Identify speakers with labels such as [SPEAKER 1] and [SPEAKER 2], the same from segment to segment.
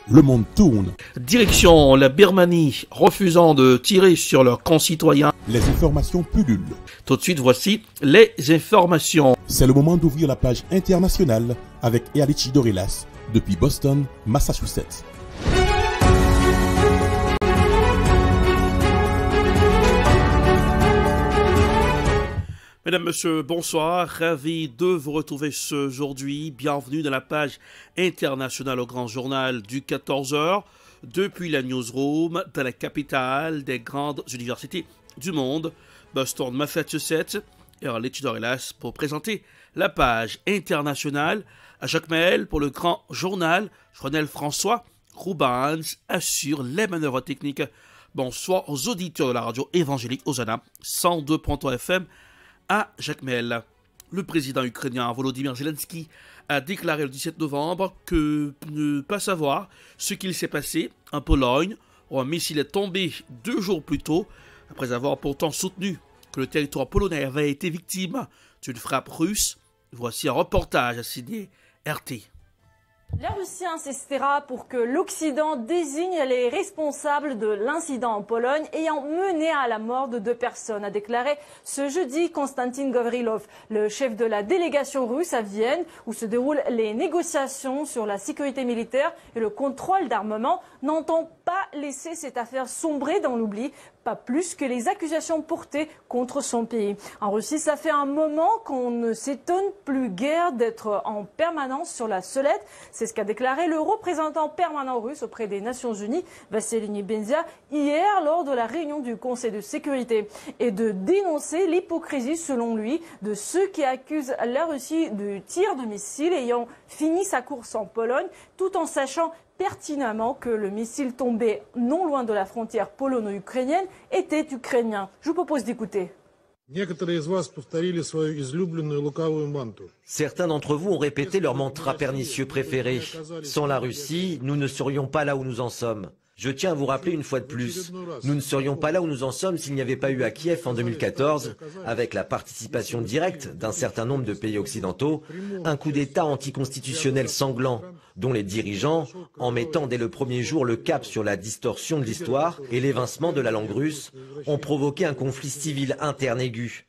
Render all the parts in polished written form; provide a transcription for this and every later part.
[SPEAKER 1] le monde tourne.
[SPEAKER 2] Direction la Birmanie, refusant de tirer sur leurs concitoyens.
[SPEAKER 1] Les informations pullulent.
[SPEAKER 2] Tout de suite, voici les informations.
[SPEAKER 1] C'est le moment d'ouvrir la page internationale avec Ealichi Dorelas depuis Boston, Massachusetts.
[SPEAKER 2] Mesdames, Messieurs, bonsoir. Ravi de vous retrouver aujourd'hui. Bienvenue dans la page internationale au grand journal du 14h. Depuis la newsroom dans la capitale des grandes universités du monde, Boston, Massachusetts, et Ealichi Dorelas pour présenter la page internationale. À Jacques Maël pour le grand journal. Colonel François Roubans assure les manœuvres techniques. Bonsoir aux auditeurs de la radio évangélique Hosanna 102.3 FM. À Jacques Maël, le président ukrainien Volodymyr Zelensky a déclaré le 17 novembre que ne pas savoir ce qu'il s'est passé en Pologne où un missile est tombé 2 jours plus tôt, après avoir pourtant soutenu que le territoire polonais avait été victime d'une frappe russe. Voici un reportage signé RT.
[SPEAKER 3] La Russie insistera pour que l'Occident désigne les responsables de l'incident en Pologne ayant mené à la mort de 2 personnes, a déclaré ce jeudi Konstantin Gavrilov, le chef de la délégation russe à Vienne, où se déroulent les négociations sur la sécurité militaire et le contrôle d'armement, n'entend pas laisser cette affaire sombrer dans l'oubli, pas plus que les accusations portées contre son pays. En Russie, ça fait un moment qu'on ne s'étonne plus guère d'être en permanence sur la sellette. C'est ce qu'a déclaré le représentant permanent russe auprès des Nations Unies, Vassily Nebenzia, hier lors de la réunion du Conseil de sécurité, et de dénoncer l'hypocrisie, selon lui, de ceux qui accusent la Russie de tir de missiles ayant fini sa course en Pologne, tout en sachant pertinemment que le missile tombé non loin de la frontière polono-ukrainienne était ukrainien. Je vous propose d'écouter.
[SPEAKER 4] Certains d'entre vous ont répété leur mantra pernicieux préféré. Sans la Russie, nous ne serions pas là où nous en sommes. Je tiens à vous rappeler une fois de plus, nous ne serions pas là où nous en sommes s'il n'y avait pas eu à Kiev en 2014, avec la participation directe d'un certain nombre de pays occidentaux, un coup d'État anticonstitutionnel sanglant, dont les dirigeants, en mettant dès le premier jour le cap sur la distorsion de l'histoire et l'évincement de la langue russe, ont provoqué un conflit civil interne aigu.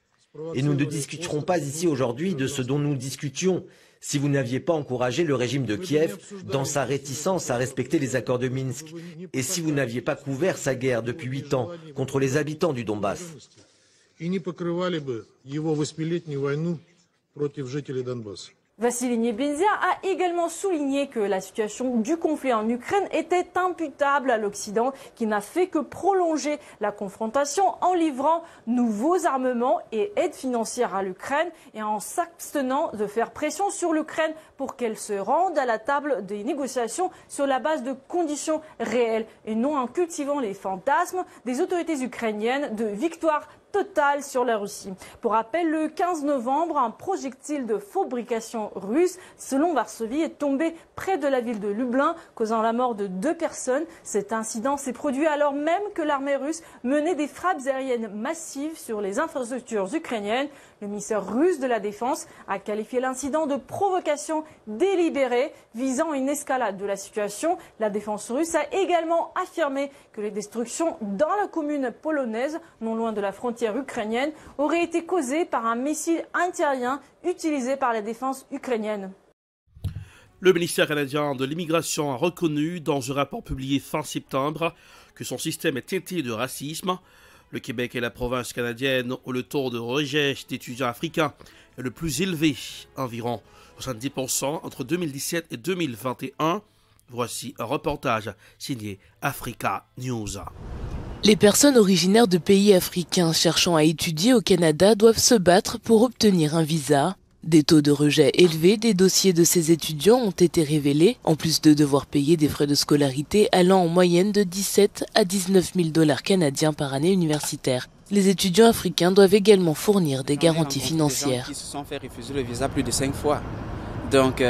[SPEAKER 4] Et nous ne discuterons pas ici aujourd'hui de ce dont nous discutions, si vous n'aviez pas encouragé le régime de Kiev dans sa réticence à respecter les accords de Minsk, et si vous n'aviez pas couvert sa guerre depuis 8 ans contre les habitants du Donbass.
[SPEAKER 3] Vassily Nebenzia a également souligné que la situation du conflit en Ukraine était imputable à l'Occident, qui n'a fait que prolonger la confrontation en livrant nouveaux armements et aides financières à l'Ukraine et en s'abstenant de faire pression sur l'Ukraine pour qu'elle se rende à la table des négociations sur la base de conditions réelles et non en cultivant les fantasmes des autorités ukrainiennes de victoire totale sur la Russie. Pour rappel, le 15 novembre, un projectile de fabrication russe, selon Varsovie, est tombé près de la ville de Lublin, causant la mort de 2 personnes. Cet incident s'est produit alors même que l'armée russe menait des frappes aériennes massives sur les infrastructures ukrainiennes. Le ministère russe de la Défense a qualifié l'incident de provocation délibérée visant une escalade de la situation. La défense russe a également affirmé que les destructions dans la commune polonaise, non loin de la frontière ukrainienne, auraient été causées par un missile antiaérien utilisé par la défense ukrainienne.
[SPEAKER 2] Le ministère canadien de l'immigration a reconnu dans un rapport publié fin septembre que son système est teinté de racisme. Le Québec est la province canadienne où le taux de rejet d'étudiants africains est le plus élevé, environ 70% entre 2017 et 2021. Voici un reportage signé Africa News.
[SPEAKER 5] Les personnes originaires de pays africains cherchant à étudier au Canada doivent se battre pour obtenir un visa. Des taux de rejet élevés des dossiers de ces étudiants ont été révélés, en plus de devoir payer des frais de scolarité allant en moyenne de 17 à 19 000 $ canadiens par année universitaire. Les étudiants africains doivent également fournir des garanties financières.
[SPEAKER 6] Qui se sont fait refuser le visa plus de 5 fois. Donc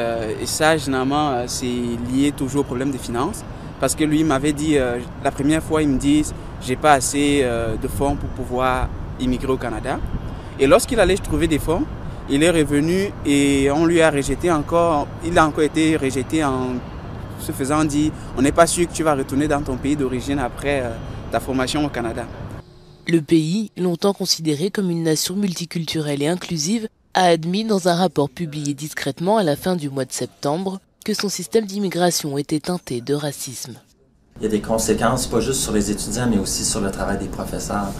[SPEAKER 6] ça, généralement, c'est lié toujours au problème des finances. Parce que lui m'avait dit, la première fois, il me dit, j'ai pas assez de fonds pour pouvoir immigrer au Canada. Et lorsqu'il allait trouver des fonds, il est revenu et on lui a rejeté encore, il a encore été rejeté en se faisant dire on n'est pas sûr que tu vas retourner dans ton pays d'origine après ta formation au Canada.
[SPEAKER 5] Le pays, longtemps considéré comme une nation multiculturelle et inclusive, a admis dans un rapport publié discrètement à la fin du mois de septembre que son système d'immigration était teinté de racisme.
[SPEAKER 7] Il y a des conséquences, pas juste sur les étudiants, mais aussi sur le travail des professeurs.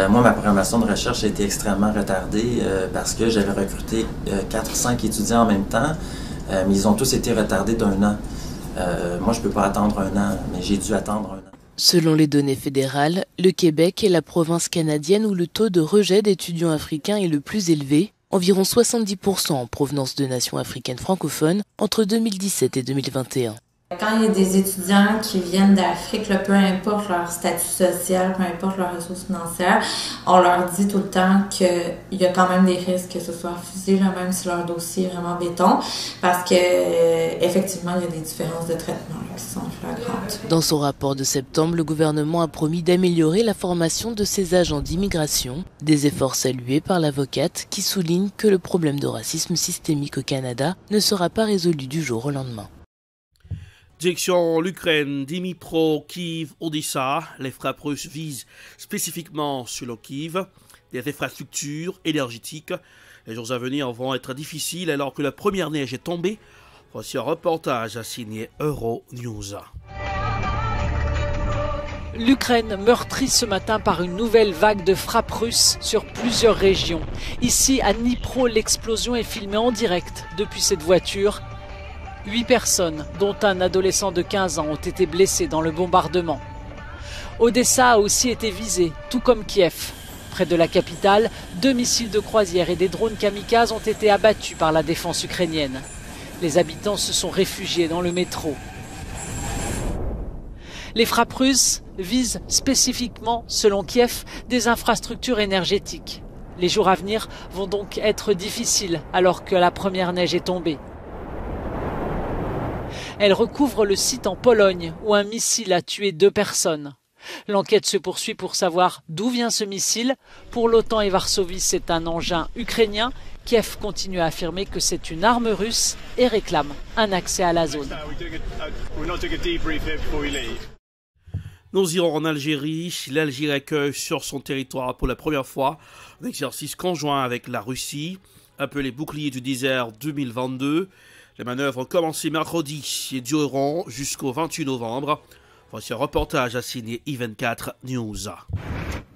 [SPEAKER 7] Moi, ma programmation de recherche a été extrêmement retardée parce que j'avais recruté 4 ou 5 étudiants en même temps, mais ils ont tous été retardés d'1 an. Moi, je ne peux pas attendre 1 an, mais j'ai dû attendre 1 an.
[SPEAKER 5] Selon les données fédérales, le Québec est la province canadienne où le taux de rejet d'étudiants africains est le plus élevé, environ 70% en provenance de nations africaines francophones entre 2017 et 2021.
[SPEAKER 8] Quand il y a des étudiants qui viennent d'Afrique, peu importe leur statut social, peu importe leurs ressources financières, on leur dit tout le temps qu'il y a quand même des risques que ce soit refusé, même si leur dossier est vraiment béton, parce qu'effectivement, il y a des différences de traitement qui sont flagrantes.
[SPEAKER 5] Dans son rapport de septembre, le gouvernement a promis d'améliorer la formation de ses agents d'immigration, des efforts salués par l'avocate qui souligne que le problème de racisme systémique au Canada ne sera pas résolu du jour au lendemain.
[SPEAKER 2] Direction l'Ukraine, Dnipro, Kiev, Odessa. Les frappes russes visent spécifiquement sur le Kiev, des infrastructures énergétiques. Les jours à venir vont être difficiles alors que la première neige est tombée. Voici un reportage signé Euronews.
[SPEAKER 9] L'Ukraine meurtrie ce matin par une nouvelle vague de frappes russes sur plusieurs régions. Ici, à Dnipro, l'explosion est filmée en direct depuis cette voiture. 8 personnes, dont un adolescent de 15 ans, ont été blessées dans le bombardement. Odessa a aussi été visée, tout comme Kiev. Près de la capitale, 2 missiles de croisière et des drones kamikazes ont été abattus par la défense ukrainienne. Les habitants se sont réfugiés dans le métro. Les frappes russes visent spécifiquement, selon Kiev, des infrastructures énergétiques. Les jours à venir vont donc être difficiles alors que la première neige est tombée. Elle recouvre le site en Pologne où un missile a tué 2 personnes. L'enquête se poursuit pour savoir d'où vient ce missile. Pour l'OTAN et Varsovie, c'est un engin ukrainien. Kiev continue à affirmer que c'est une arme russe et réclame un accès à la zone.
[SPEAKER 2] Nous irons en Algérie. L'Algérie accueille sur son territoire pour la première fois un exercice conjoint avec la Russie, appelé Bouclier du désert 2022. Les manœuvres ont commencé mercredi et dureront jusqu'au 28 novembre. Voici un reportage signé I24 News.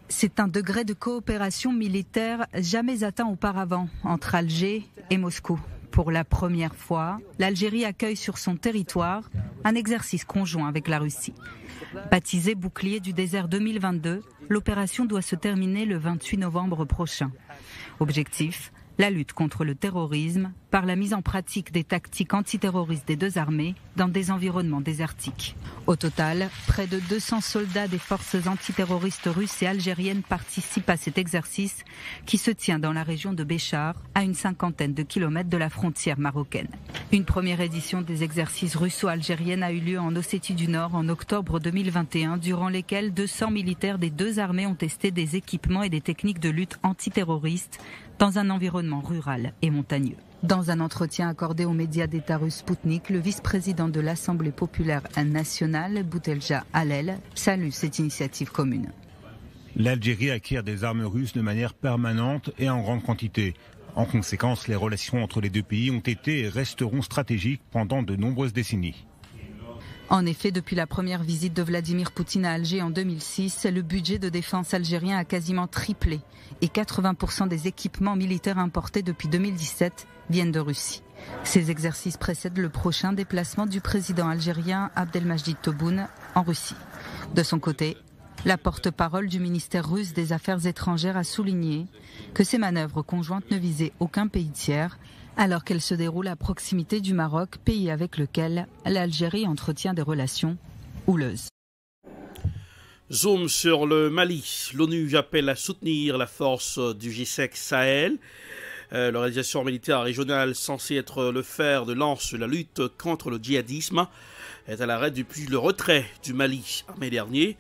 [SPEAKER 10] C'est un degré de coopération militaire jamais atteint auparavant entre Alger et Moscou. Pour la première fois, l'Algérie accueille sur son territoire un exercice conjoint avec la Russie. Baptisé Bouclier du désert 2022, l'opération doit se terminer le 28 novembre prochain. Objectif : la lutte contre le terrorisme par la mise en pratique des tactiques antiterroristes des 2 armées dans des environnements désertiques. Au total, près de 200 soldats des forces antiterroristes russes et algériennes participent à cet exercice qui se tient dans la région de Béchar, à une 50aine de kilomètres de la frontière marocaine. Une première édition des exercices russo-algériennes a eu lieu en Ossétie du Nord en octobre 2021, durant lesquels 200 militaires des 2 armées ont testé des équipements et des techniques de lutte antiterroriste dans un environnement rural et montagneux. Dans un entretien accordé aux médias d'État russes Sputnik, le vice-président de l'Assemblée populaire nationale, Boutelja Halel, salue cette initiative commune.
[SPEAKER 11] L'Algérie acquiert des armes russes de manière permanente et en grande quantité. En conséquence, les relations entre les 2 pays ont été et resteront stratégiques pendant de nombreuses décennies.
[SPEAKER 10] En effet, depuis la première visite de Vladimir Poutine à Alger en 2006, le budget de défense algérien a quasiment triplé et 80% des équipements militaires importés depuis 2017 viennent de Russie. Ces exercices précèdent le prochain déplacement du président algérien Abdelmajid Tebboune en Russie. De son côté, la porte-parole du ministère russe des Affaires étrangères a souligné que ces manœuvres conjointes ne visaient aucun pays tiers, alors qu'elle se déroule à proximité du Maroc, pays avec lequel l'Algérie entretient des relations houleuses.
[SPEAKER 2] Zoom sur le Mali. L'ONU appelle à soutenir la force du G5 Sahel. L'organisation militaire régionale censée être le fer de lance de la lutte contre le djihadisme est à l'arrêt depuis le retrait du Mali en mai dernier.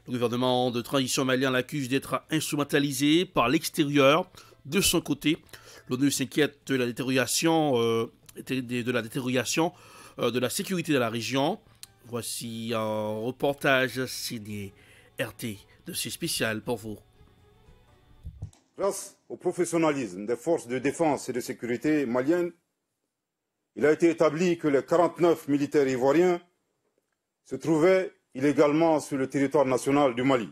[SPEAKER 2] Le gouvernement de transition malien l'accuse d'être instrumentalisé par l'extérieur. De son côté, l'ONU s'inquiète de la détérioration de la sécurité de la région. Voici un reportage signé RT de ce spécial pour vous.
[SPEAKER 12] Grâce au professionnalisme des forces de défense et de sécurité maliennes, il a été établi que les 49 militaires ivoiriens se trouvaient illégalement sur le territoire national du Mali.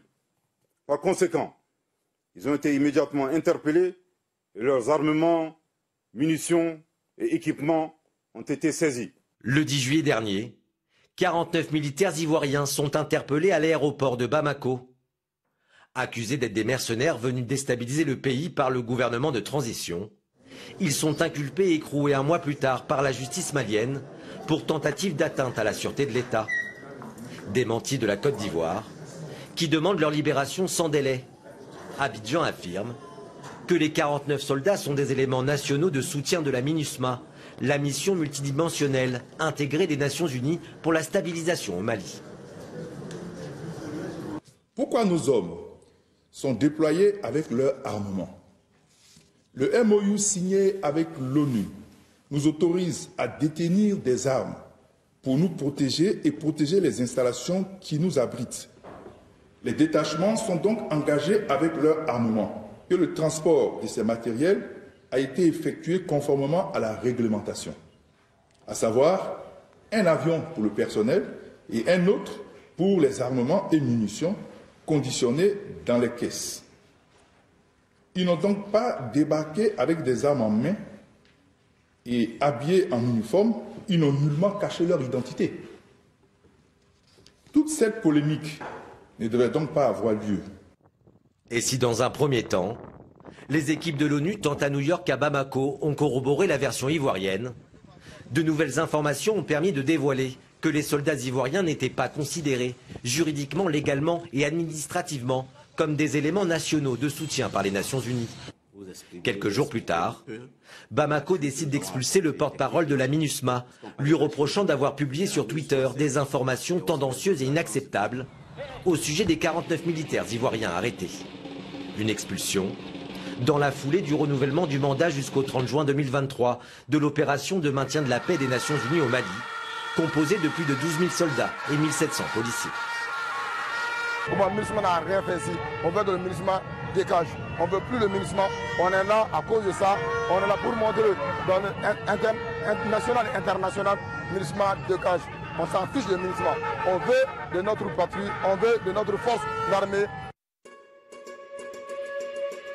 [SPEAKER 12] Par conséquent, ils ont été immédiatement interpellés et leurs armements, munitions et équipements ont été saisis.
[SPEAKER 4] Le 10 juillet dernier, 49 militaires ivoiriens sont interpellés à l'aéroport de Bamako. Accusés d'être des mercenaires venus déstabiliser le pays par le gouvernement de transition, ils sont inculpés et écroués un mois plus tard par la justice malienne pour tentative d'atteinte à la sûreté de l'État. Démenti de la Côte d'Ivoire, qui demande leur libération sans délai. Abidjan affirme que les 49 soldats sont des éléments nationaux de soutien de la MINUSMA, la mission multidimensionnelle intégrée des Nations Unies pour la stabilisation au Mali.
[SPEAKER 13] Pourquoi nos hommes sont déployés avec leur armement? Le MOU signé avec l'ONU nous autorise à détenir des armes pour nous protéger et protéger les installations qui nous abritent. Les détachements sont donc engagés avec leur armement et le transport de ces matériels a été effectué conformément à la réglementation, à savoir un avion pour le personnel et un autre pour les armements et munitions conditionnés dans les caisses. Ils n'ont donc pas débarqué avec des armes en main et habillés en uniforme, ils n'ont nullement caché leur identité. Toute cette polémique ne devait donc pas avoir lieu.
[SPEAKER 4] Et si dans un premier temps, les équipes de l'ONU, tant à New York qu'à Bamako, ont corroboré la version ivoirienne, de nouvelles informations ont permis de dévoiler que les soldats ivoiriens n'étaient pas considérés juridiquement, légalement et administrativement comme des éléments nationaux de soutien par les Nations Unies. Quelques jours plus tard, Bamako décide d'expulser le porte-parole de la MINUSMA, lui reprochant d'avoir publié sur Twitter des informations tendancieuses et inacceptables au sujet des 49 militaires ivoiriens arrêtés. Une expulsion dans la foulée du renouvellement du mandat jusqu'au 30 juin 2023 de l'opération de maintien de la paix des Nations Unies au Mali, composée de plus de 12 000 soldats et 1700 policiers.
[SPEAKER 14] Le MINUSMA n'a rien fait ici. On veut que le MINUSMA dégage. On ne veut plus le MINUSMA. On est là à cause de ça. On est là pour montrer dans le national et international, MINUSMA dégage. On s'en fiche de MINUSMA. On veut de notre patrie, on veut de notre force d'armée.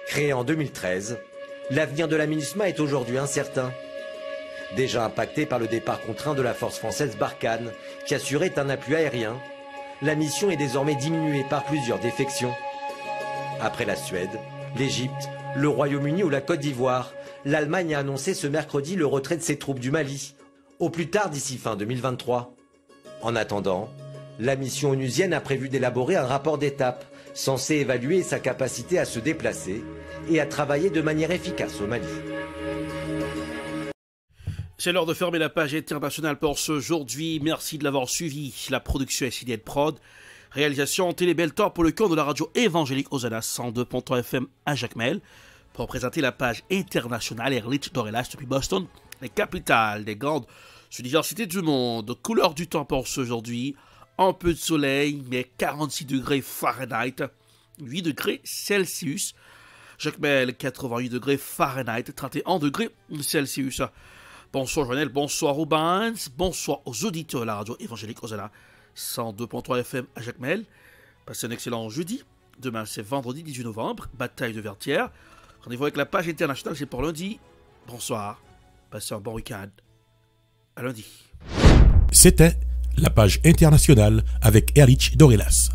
[SPEAKER 4] Créé en 2013, l'avenir de la MINUSMA est aujourd'hui incertain. Déjà impacté par le départ contraint de la force française Barkhane, qui assurait un appui aérien, la mission est désormais diminuée par plusieurs défections. Après la Suède, l'Égypte, le Royaume-Uni ou la Côte d'Ivoire, l'Allemagne a annoncé ce mercredi le retrait de ses troupes du Mali, au plus tard d'ici fin 2023. En attendant, la mission onusienne a prévu d'élaborer un rapport d'étape censé évaluer sa capacité à se déplacer et à travailler de manière efficace au Mali.
[SPEAKER 2] C'est l'heure de fermer la page internationale pour ce aujourd'hui. Merci de l'avoir suivi. La production est signée de Prod. Réalisation Télébeltor pour le compte de la radio évangélique Hosanna 102.3 FM à Jacmel. Pour présenter la page internationale Erlich Dorelas depuis Boston, les capitales des grandes universités du monde. Couleur du temps pour ce aujourd'hui. Un peu de soleil, mais 46 degrés Fahrenheit, 8 degrés Celsius. Jacmel, 88 degrés Fahrenheit, 31 degrés Celsius. Bonsoir Joël, bonsoir Rubens, bonsoir aux auditeurs de la radio évangélique Hosanna 102.3 FM à Jacmel. Passez un excellent jeudi. Demain c'est vendredi 18 novembre, bataille de Vertières. Rendez-vous avec la page internationale, c'est pour lundi. Bonsoir, passez un bon week-end. À lundi.
[SPEAKER 1] C'était la page internationale avec Erlich Dorelas.